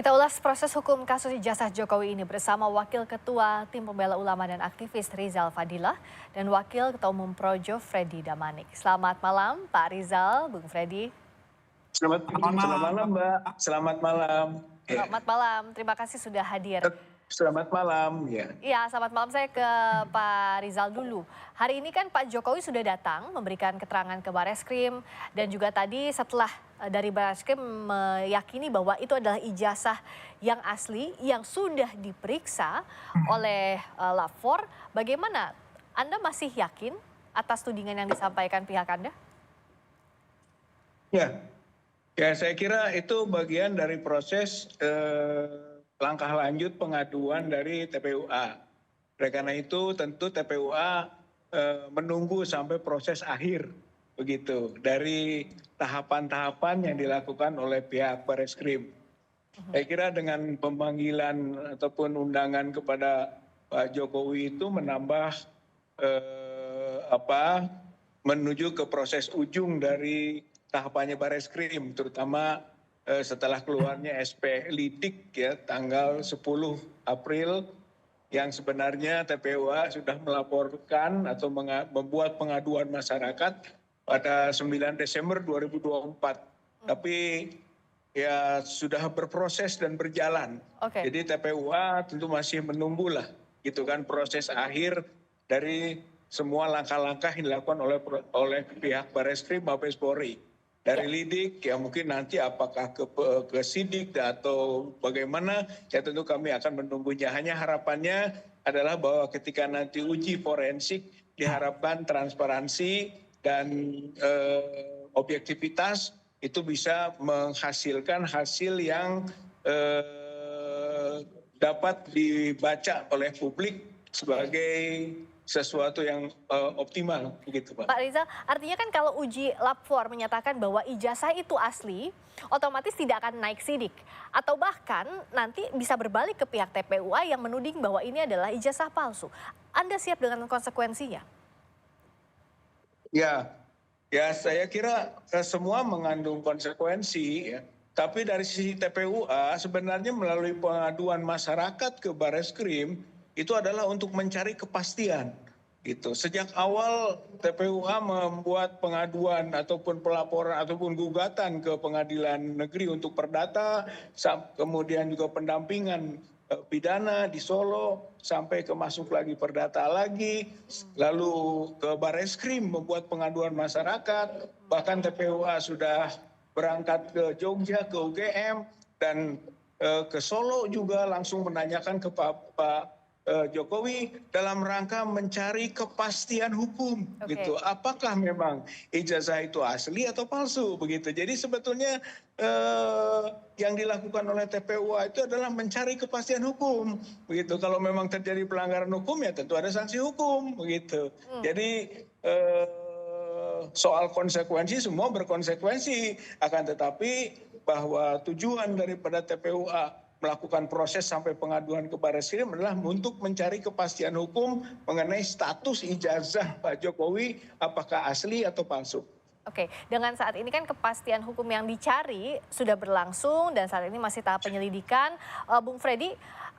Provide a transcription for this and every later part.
Kita ulas proses hukum kasus ijazah Jokowi ini bersama Wakil Ketua Tim Pembela Ulama dan Aktivis Rizal Fadilah dan Wakil Ketua Umum Projo Freddy Damanik. Selamat malam Pak Rizal, Bung Freddy. Selamat malam, Mbak. Selamat malam. Selamat malam, terima kasih sudah hadir. Selamat malam. Iya, selamat malam. Saya ke Pak Rizal dulu. Hari ini kan Pak Jokowi sudah datang memberikan keterangan ke Bareskrim dan juga tadi setelah dari Bareskrim meyakini bahwa itu adalah ijazah yang asli yang sudah diperiksa oleh lapor. Bagaimana? Anda masih yakin atas tudingan yang disampaikan pihak Anda? Ya, saya kira itu bagian dari proses langkah lanjut pengaduan dari TPUA. Oleh karena itu tentu TPUA menunggu sampai proses akhir begitu dari tahapan-tahapan yang dilakukan oleh pihak Bareskrim. Saya kira dengan pemanggilan ataupun undangan kepada Pak Jokowi itu menambah menuju ke proses ujung dari tahapannya Bareskrim, terutama setelah keluarnya SP Lidik ya tanggal 10 April yang sebenarnya TPUA sudah melaporkan atau membuat pengaduan masyarakat pada 9 Desember 2024. Tapi ya sudah berproses dan berjalan. Jadi TPUA tentu masih menunggulah gitu kan proses akhir dari semua langkah-langkah yang dilakukan oleh pihak Bareskrim Mabes Polri. Dari Lidik ya mungkin nanti apakah ke Sidik atau bagaimana ya tentu kami akan menunggunya. Hanya harapannya adalah bahwa ketika nanti uji forensik diharapkan transparansi dan objektivitas itu bisa menghasilkan hasil yang dapat dibaca oleh publik sebagai sesuatu yang optimal begitu Pak. Pak Rizal, artinya kan kalau uji lapor menyatakan bahwa ijazah itu asli, otomatis tidak akan naik sidik. Atau bahkan nanti bisa berbalik ke pihak TPUA yang menuding bahwa ini adalah ijazah palsu. Anda siap dengan konsekuensinya? Ya saya kira semua mengandung konsekuensi ya. Tapi dari sisi TPUA sebenarnya melalui pengaduan masyarakat ke Bareskrim itu adalah untuk mencari kepastian. Gitu. Sejak awal TPUA membuat pengaduan ataupun pelaporan ataupun gugatan ke pengadilan negeri untuk perdata, kemudian juga pendampingan pidana di Solo, sampai ke masuk lagi perdata lagi, lalu ke Bareskrim membuat pengaduan masyarakat, bahkan TPUA sudah berangkat ke Jogja, ke UGM, dan ke Solo juga langsung menanyakan ke Pak Jokowi dalam rangka mencari kepastian hukum gitu. Apakah memang ijazah itu asli atau palsu begitu. Jadi sebetulnya yang dilakukan oleh TPUA itu adalah mencari kepastian hukum begitu. Kalau memang terjadi pelanggaran hukum ya tentu ada sanksi hukum begitu. Jadi soal konsekuensi semua berkonsekuensi, akan tetapi bahwa tujuan daripada TPUA melakukan proses sampai pengaduan ke Bareskrim adalah untuk mencari kepastian hukum mengenai status ijazah Pak Jokowi apakah asli atau palsu. Oke, dengan saat ini kan kepastian hukum yang dicari sudah berlangsung dan saat ini masih tahap penyelidikan. Bung Freddy,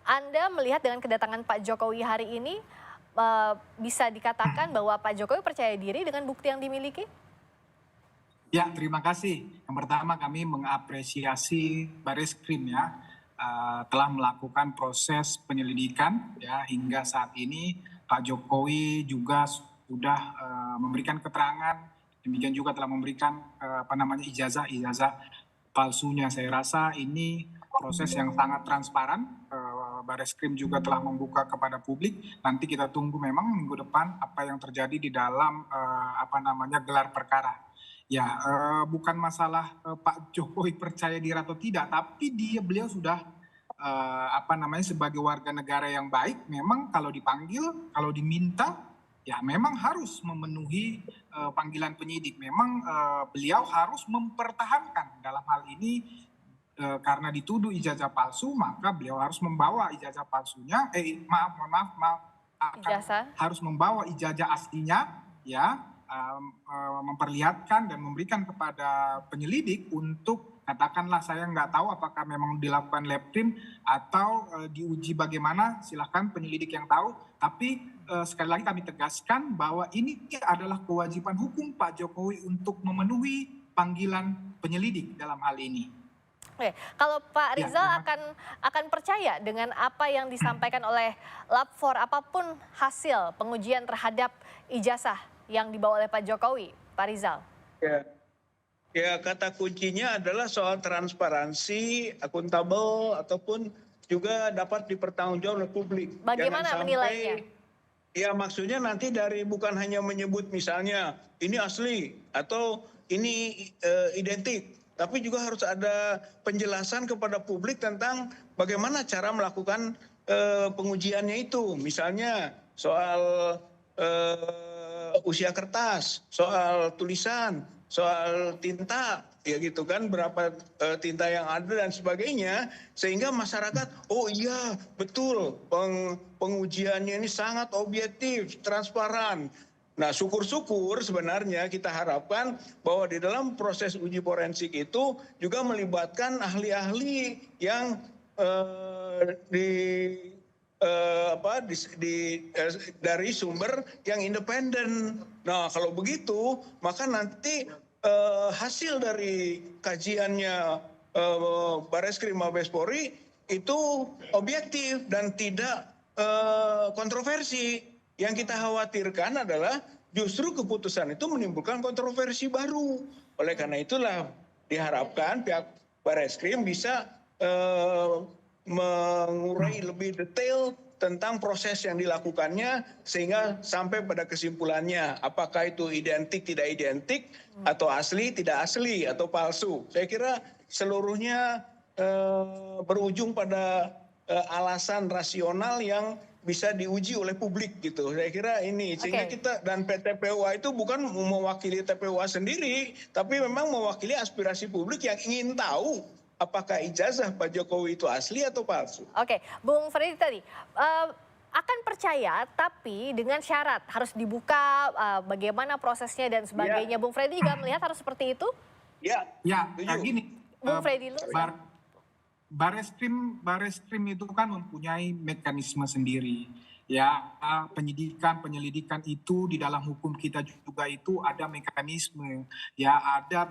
Anda melihat dengan kedatangan Pak Jokowi hari ini bisa dikatakan bahwa Pak Jokowi percaya diri dengan bukti yang dimiliki? Ya, terima kasih. Yang pertama kami mengapresiasi Bareskrim ya. Telah melakukan proses penyelidikan ya hingga saat ini. Pak Jokowi juga sudah memberikan keterangan, demikian juga telah memberikan ijazah palsunya. Saya rasa ini proses yang sangat transparan. Bareskrim juga telah membuka kepada publik. Nanti kita tunggu memang minggu depan apa yang terjadi di dalam gelar perkara. Ya, bukan masalah Pak Jokowi percaya diri atau tidak, tapi beliau sudah sebagai warga negara yang baik, memang kalau dipanggil, kalau diminta, ya memang harus memenuhi panggilan penyidik. Memang beliau harus mempertahankan dalam hal ini karena dituduh ijazah palsu, maka beliau harus membawa ijazah palsunya. Harus membawa ijazah aslinya, ya. Memperlihatkan dan memberikan kepada penyelidik untuk katakanlah saya nggak tahu apakah memang dilakukan lab team atau diuji bagaimana, silahkan penyelidik yang tahu. Tapi sekali lagi kami tegaskan bahwa ini adalah kewajiban hukum Pak Jokowi untuk memenuhi panggilan penyelidik dalam hal ini. Oke, kalau Pak Ya, Rizal akan percaya dengan apa yang disampaikan oleh Lab 4 apapun hasil pengujian terhadap ijazah yang dibawa oleh Pak Jokowi, Pak Rizal? Ya. Ya, kata kuncinya adalah soal transparansi, akuntabel, ataupun juga dapat dipertanggungjawabkan oleh publik. Bagaimana menilainya? Ya, maksudnya nanti dari bukan hanya menyebut misalnya ini asli atau ini identik, tapi juga harus ada penjelasan kepada publik tentang bagaimana cara melakukan pengujiannya itu. Misalnya soal usia kertas, soal tulisan, soal tinta, ya gitu kan, berapa tinta yang ada dan sebagainya, sehingga masyarakat, oh iya betul pengujiannya ini sangat objektif, transparan. Nah, syukur-syukur sebenarnya kita harapkan bahwa di dalam proses uji forensik itu juga melibatkan ahli-ahli yang dari sumber yang independen. Nah, kalau begitu maka nanti hasil dari kajiannya Bareskrim Mabes Polri itu objektif dan tidak kontroversi. Yang kita khawatirkan adalah justru keputusan itu menimbulkan kontroversi baru. Oleh karena itulah diharapkan pihak Bareskrim bisa mengurai lebih detail tentang proses yang dilakukannya sehingga sampai pada kesimpulannya apakah itu identik tidak identik atau asli tidak asli atau palsu. Saya kira seluruhnya berujung pada alasan rasional yang bisa diuji oleh publik gitu. Saya kira ini sehingga kita dan TPUA itu bukan mewakili TPUA sendiri, tapi memang mewakili aspirasi publik yang ingin tahu apakah ijazah Pak Jokowi itu asli atau palsu. Oke, Bung Freddy tadi akan percaya tapi dengan syarat harus dibuka bagaimana prosesnya dan sebagainya. Bung Freddy juga melihat harus seperti itu? Ya, Gini, Bung Freddy dulu. Bareskrim itu kan mempunyai mekanisme sendiri. Ya, penyelidikan itu di dalam hukum kita juga itu ada mekanisme. Ya, ada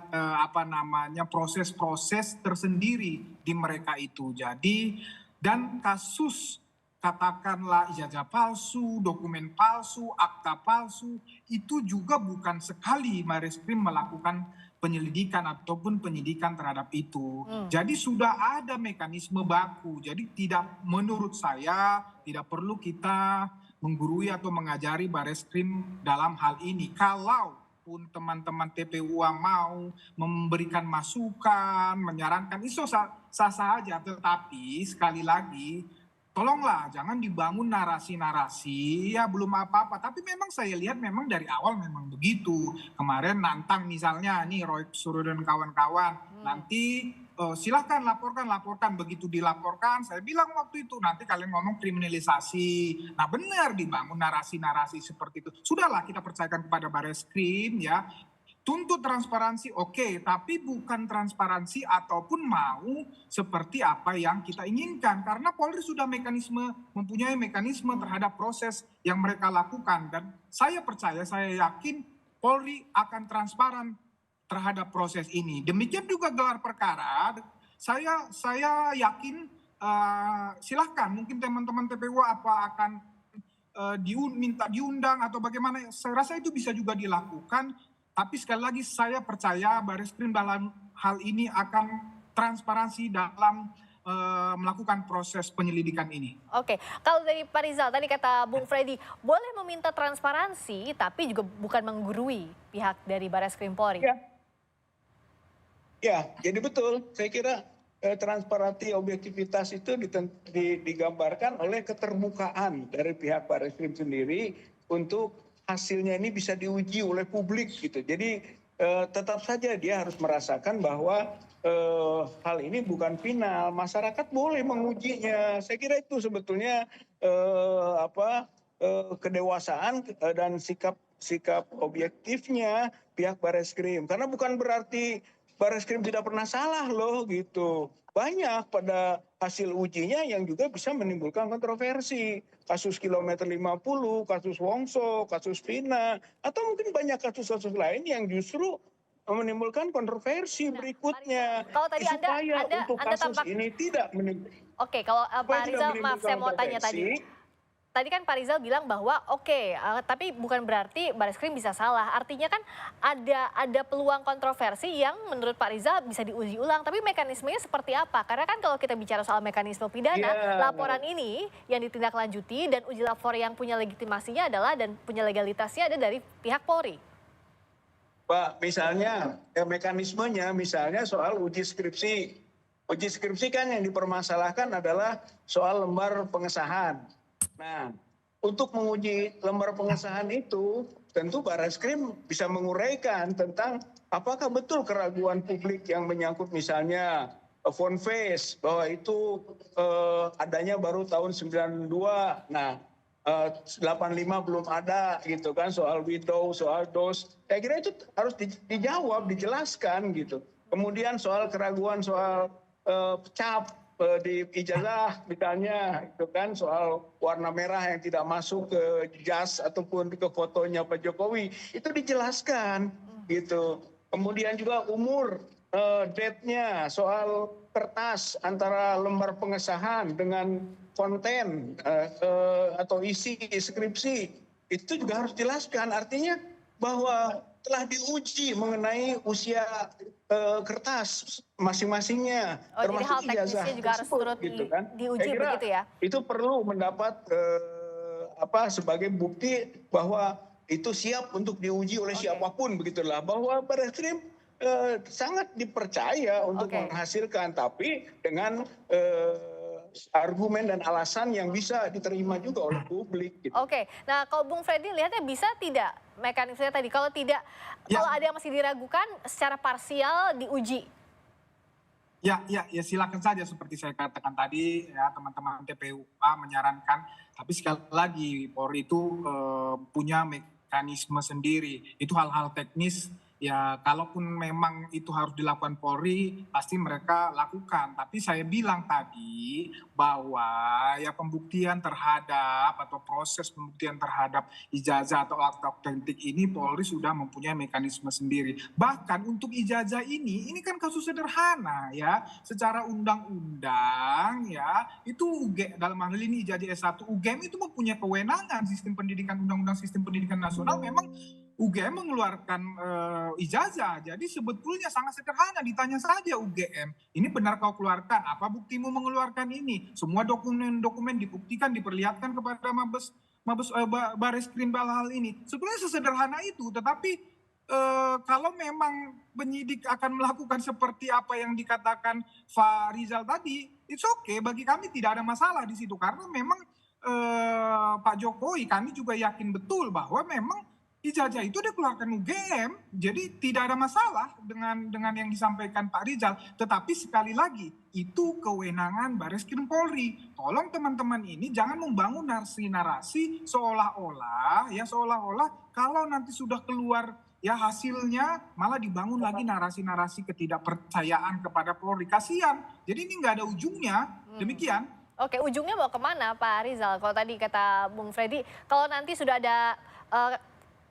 proses-proses tersendiri di mereka itu. Jadi, dan kasus katakanlah ijazah palsu, dokumen palsu, akta palsu, itu juga bukan sekali Bareskrim melakukan penyelidikan ataupun penyidikan terhadap itu. Jadi sudah ada mekanisme baku. Jadi menurut saya tidak perlu kita menggurui atau mengajari Bareskrim dalam hal ini. Kalaupun teman-teman TPUA mau memberikan masukan, menyarankan, itu sah-sah aja. Tetapi sekali lagi, tolonglah jangan dibangun narasi-narasi ya belum apa-apa. Tapi memang saya lihat memang dari awal memang begitu. Kemarin nantang misalnya nih Roy Suryo dan kawan-kawan. Nanti silahkan laporkan. Begitu dilaporkan saya bilang waktu itu nanti kalian ngomong kriminalisasi. Nah benar dibangun narasi-narasi seperti itu. Sudahlah kita percayakan kepada Bareskrim ya. Tuntut transparansi oke, tapi bukan transparansi ataupun mau seperti apa yang kita inginkan. Karena Polri sudah mempunyai mekanisme terhadap proses yang mereka lakukan. Dan saya percaya, saya yakin Polri akan transparan terhadap proses ini. Demikian juga gelar perkara, saya yakin silahkan mungkin teman-teman TPU apa akan minta diundang atau bagaimana. Saya rasa itu bisa juga dilakukan. Tapi sekali lagi saya percaya Bareskrim dalam hal ini akan transparansi dalam melakukan proses penyelidikan ini. Oke, kalau dari Pak Rizal tadi kata Bung Freddy boleh meminta transparansi tapi juga bukan menggurui pihak dari Bareskrim Polri. Ya, jadi betul. Saya kira transparansi objektivitas itu digambarkan oleh keterbukaan dari pihak Bareskrim sendiri untuk hasilnya ini bisa diuji oleh publik gitu. Jadi tetap saja dia harus merasakan bahwa hal ini bukan final. Masyarakat boleh mengujinya. Saya kira itu sebetulnya kedewasaan dan sikap objektifnya pihak Bareskrim. Karena bukan berarti Bareskrim tidak pernah salah loh gitu. Banyak pada hasil ujinya yang juga bisa menimbulkan kontroversi. Kasus kilometer 50, kasus Wongso, kasus Vina, atau mungkin banyak kasus-kasus lain yang justru menimbulkan kontroversi Nah, Pak Rizal, berikutnya. kalau tadi Supaya Anda untuk Anda kasus tampak ini tidak oke, kalau supaya Pak tidak Rizal, maaf menimbulkan saya mau tanya tadi. kontroversi. Tadi kan Pak Rizal bilang bahwa oke, tapi bukan berarti Bareskrim bisa salah. Artinya kan ada peluang kontroversi yang menurut Pak Rizal bisa diuji ulang. Tapi mekanismenya seperti apa? Karena kan kalau kita bicara soal mekanisme pidana, Ya, laporan ini yang ditindaklanjuti dan uji lapor yang punya legitimasinya adalah dan punya legalitasnya ada dari pihak Polri. Pak, misalnya mekanismenya misalnya soal uji skripsi. Uji skripsi kan yang dipermasalahkan adalah soal lembar pengesahan. Nah, untuk menguji lembar pengesahan itu, tentu Barreskrim bisa menguraikan tentang apakah betul keraguan publik yang menyangkut misalnya phone face, bahwa itu adanya baru tahun 92. Nah, 85 belum ada gitu kan, soal widow, soal dos. Saya kira itu harus dijawab, dijelaskan gitu. Kemudian soal keraguan soal cap di ijazah misalnya, itu kan soal warna merah yang tidak masuk ke jas ataupun ke fotonya Pak Jokowi, itu dijelaskan gitu. Kemudian juga umur, date-nya, soal kertas antara lembar pengesahan dengan konten atau isi skripsi, itu juga harus dijelaskan. Artinya bahwa telah diuji mengenai usia kertas masing-masingnya, Oh, jadi termasuk hal ijazah teknisnya juga harus tersebut turut gitu kan. diuji Saya kira begitu ya? itu perlu mendapat sebagai bukti bahwa itu siap untuk diuji oleh Oke. siapapun begitulah, bahwa Barreskrim sangat dipercaya untuk Oke. menghasilkan, tapi dengan argumen dan alasan yang bisa diterima juga oleh publik gitu. Oke, nah kalau Bung Freddy lihatnya bisa tidak mekanismenya tadi? Kalau tidak, kalau Ya. ada yang masih diragukan secara parsial diuji. Ya, silakan saja seperti saya katakan tadi ya, teman-teman TPUA menyarankan, tapi sekali lagi Polri itu punya mekanisme sendiri. Itu hal-hal teknis ya, kalaupun memang itu harus dilakukan Polri pasti mereka lakukan. Tapi saya bilang tadi bahwa ya pembuktian terhadap atau proses pembuktian terhadap ijazah atau akta autentik ini Polri sudah mempunyai mekanisme sendiri. Bahkan untuk ijazah ini kan kasus sederhana ya, secara undang-undang ya, itu dalam hal ini ijazah S1 UGM itu mempunyai kewenangan sistem pendidikan, undang-undang sistem pendidikan nasional memang UGM mengeluarkan ijazah. Jadi sebetulnya sangat sederhana, ditanya saja UGM, ini benar kau keluarkan, apa buktimu mengeluarkan ini? Semua dokumen-dokumen dibuktikan, diperlihatkan kepada Mabes Barreskrim hal ini. Sebenarnya sesederhana itu, tetapi kalau memang penyidik akan melakukan seperti apa yang dikatakan Pak Rizal tadi, it's okay, bagi kami tidak ada masalah di situ, karena memang Pak Jokowi, kami juga yakin betul bahwa memang ijazah itu dikeluarkan UGM, jadi tidak ada masalah dengan yang disampaikan Pak Rizal. Tetapi sekali lagi, itu kewenangan Barreskrim Polri. Tolong teman-teman ini jangan membangun narasi-narasi seolah-olah kalau nanti sudah keluar ya hasilnya malah dibangun lagi narasi-narasi ketidakpercayaan kepada Polri. Kasihan, jadi ini nggak ada ujungnya, demikian. Oke, ujungnya mau kemana Pak Rizal? Kalau tadi kata Bung Freddy, kalau nanti sudah ada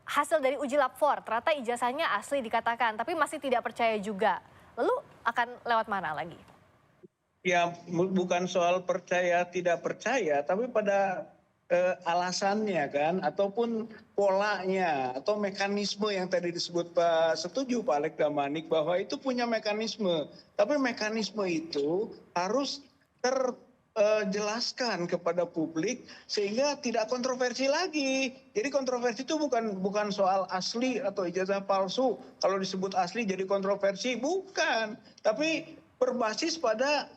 hasil dari uji lapor, ternyata ijazahnya asli dikatakan, tapi masih tidak percaya juga. Lalu akan lewat mana lagi? Ya, bukan soal percaya tidak percaya, tapi pada alasannya kan, ataupun polanya, atau mekanisme yang tadi disebut Pak, setuju Pak Alek Damanik bahwa itu punya mekanisme. Tapi mekanisme itu harus jelaskan kepada publik sehingga tidak kontroversi lagi. Jadi kontroversi itu bukan soal asli atau ijazah palsu. Kalau disebut asli jadi kontroversi, bukan. Tapi berbasis pada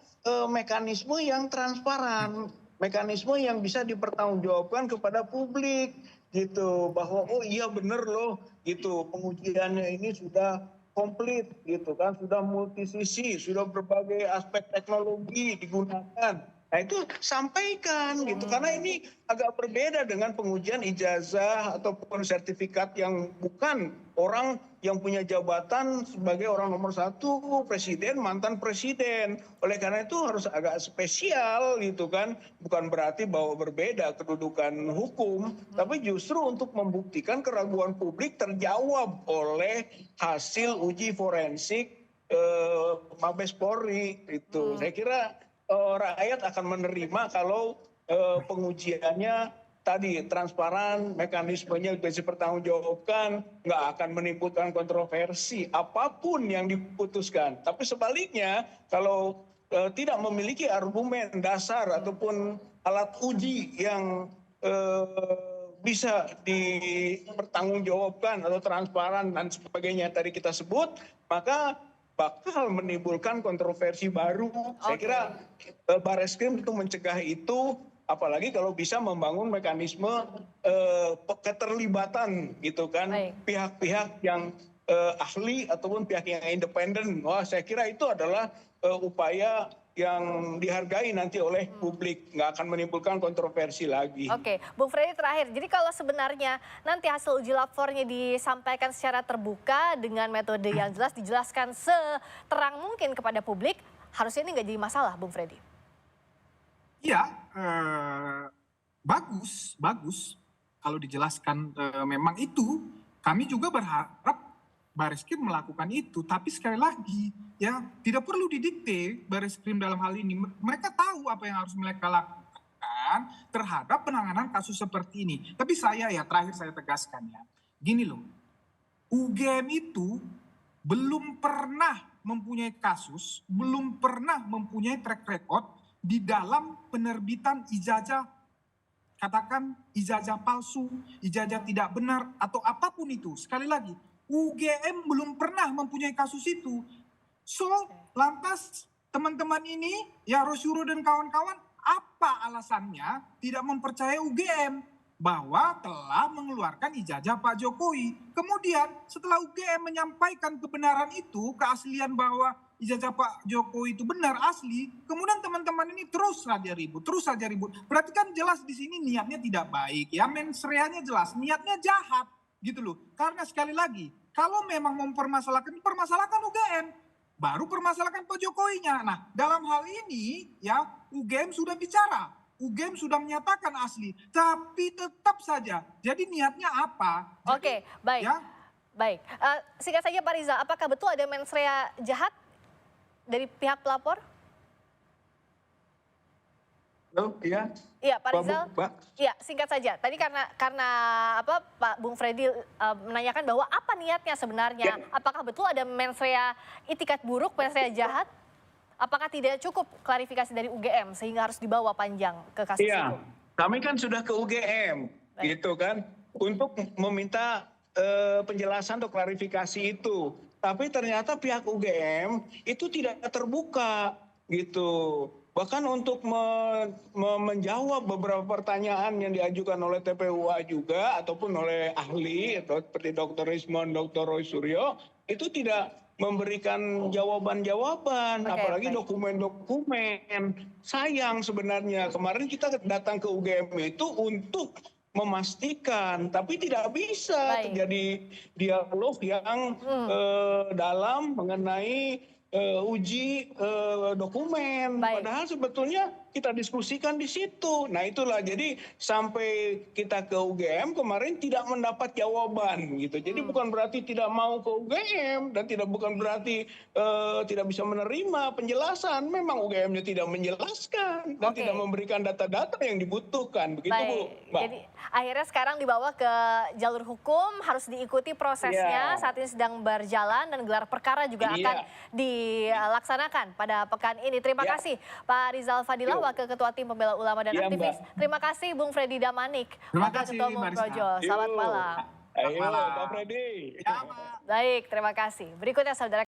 mekanisme yang transparan, mekanisme yang bisa dipertanggungjawabkan kepada publik gitu, bahwa oh iya bener loh gitu, pengujiannya ini sudah komplit gitu kan, sudah multisisi, sudah berbagai aspek teknologi digunakan. Nah itu sampaikan gitu, karena ini agak berbeda dengan pengujian ijazah ataupun sertifikat yang bukan orang yang punya jabatan sebagai orang nomor satu, presiden, mantan presiden. Oleh karena itu harus agak spesial gitu kan, bukan berarti bahwa berbeda kedudukan hukum, tapi justru untuk membuktikan keraguan publik terjawab oleh hasil uji forensik Mabes Polri itu. Saya kira rakyat akan menerima kalau pengujiannya tadi transparan, mekanismenya bisa dipertanggungjawabkan, nggak akan menimbulkan kontroversi apapun yang diputuskan. Tapi sebaliknya, kalau tidak memiliki argumen dasar ataupun alat uji yang bisa dipertanggungjawabkan atau transparan dan sebagainya tadi kita sebut, maka bakal menimbulkan kontroversi baru. Saya kira Barreskrim itu mencegah itu, apalagi kalau bisa membangun mekanisme keterlibatan gitu kan, pihak-pihak yang ahli ataupun pihak yang independen. Wah, saya kira itu adalah upaya yang dihargai nanti oleh publik, nggak akan menimbulkan kontroversi lagi. Oke, Bung Freddy terakhir. Jadi kalau sebenarnya nanti hasil uji lapornya disampaikan secara terbuka dengan metode yang jelas, dijelaskan seterang mungkin kepada publik, harusnya ini nggak jadi masalah, Bung Freddy. Iya, bagus kalau dijelaskan memang itu. Kami juga berharap Barreskrim melakukan itu, tapi sekali lagi ya tidak perlu didikte Barreskrim dalam hal ini. Mereka tahu apa yang harus mereka lakukan terhadap penanganan kasus seperti ini. Tapi saya terakhir saya tegaskan ya, gini loh, UGM itu belum pernah mempunyai kasus, belum pernah mempunyai track record di dalam penerbitan ijazah, katakan ijazah palsu, ijazah tidak benar atau apapun itu. Sekali lagi, UGM belum pernah mempunyai kasus itu. So, lantas teman-teman ini, ya Rosyuro dan kawan-kawan, apa alasannya tidak mempercayai UGM bahwa telah mengeluarkan ijazah Pak Jokowi? Kemudian setelah UGM menyampaikan kebenaran itu, keaslian bahwa ijazah Pak Jokowi itu benar asli, kemudian teman-teman ini terus saja ribut. Berarti kan jelas di sini niatnya tidak baik, ya mensreanya jelas, niatnya jahat gitu loh. Karena sekali lagi, kalau memang mempermasalahkan, permasalahkan UGM, baru permasalahkan Pak Jokowinya. Nah, dalam hal ini ya UGM sudah bicara, UGM sudah menyatakan asli, tapi tetap saja. Jadi niatnya apa? Oke, baik. Ya, baik. Singkat saja Pak Rizal, apakah betul ada mensrea jahat dari pihak pelapor? Ya. Iya, Pak Rizal. Pak. Iya, singkat saja. Tadi karena apa Pak Bung Freddy menanyakan bahwa apa niatnya sebenarnya? Ya. Apakah betul ada mensrea itikat buruk, mensrea jahat? Apakah tidak cukup klarifikasi dari UGM sehingga harus dibawa panjang ke kasus Iya, itu? kami kan sudah ke UGM, gitu kan, untuk meminta penjelasan atau klarifikasi itu. Tapi ternyata pihak UGM itu tidak terbuka, gitu. Bahkan untuk menjawab beberapa pertanyaan yang diajukan oleh TPUA juga ataupun oleh ahli atau seperti Dr. Rismon, Dr. Roy Suryo itu tidak memberikan jawaban-jawaban, apalagi dokumen-dokumen. Sayang sebenarnya kemarin kita datang ke UGM itu untuk memastikan, tapi tidak bisa terjadi dialog yang dalam mengenai uji dokumen. Padahal sebetulnya kita diskusikan di situ. Nah itulah, jadi sampai kita ke UGM kemarin tidak mendapat jawaban gitu. Jadi bukan berarti tidak mau ke UGM dan bukan berarti tidak bisa menerima penjelasan. Memang UGM-nya tidak menjelaskan dan tidak memberikan data-data yang dibutuhkan. Begitu Bu, Mbak. Jadi akhirnya sekarang dibawa ke jalur hukum, harus diikuti prosesnya. Saat ini sedang berjalan dan gelar perkara juga akan dilaksanakan pada pekan ini. Terima kasih Pak Rizal Fadilah, Wakil Ketua Tim Pembela Ulama dan Aktivis. Terima kasih Bung Freddy Damanik, Wakil Ketua Umum Projo. Selamat malam. Ayo Pak Freddy. Baik, terima kasih. Berikutnya saudara.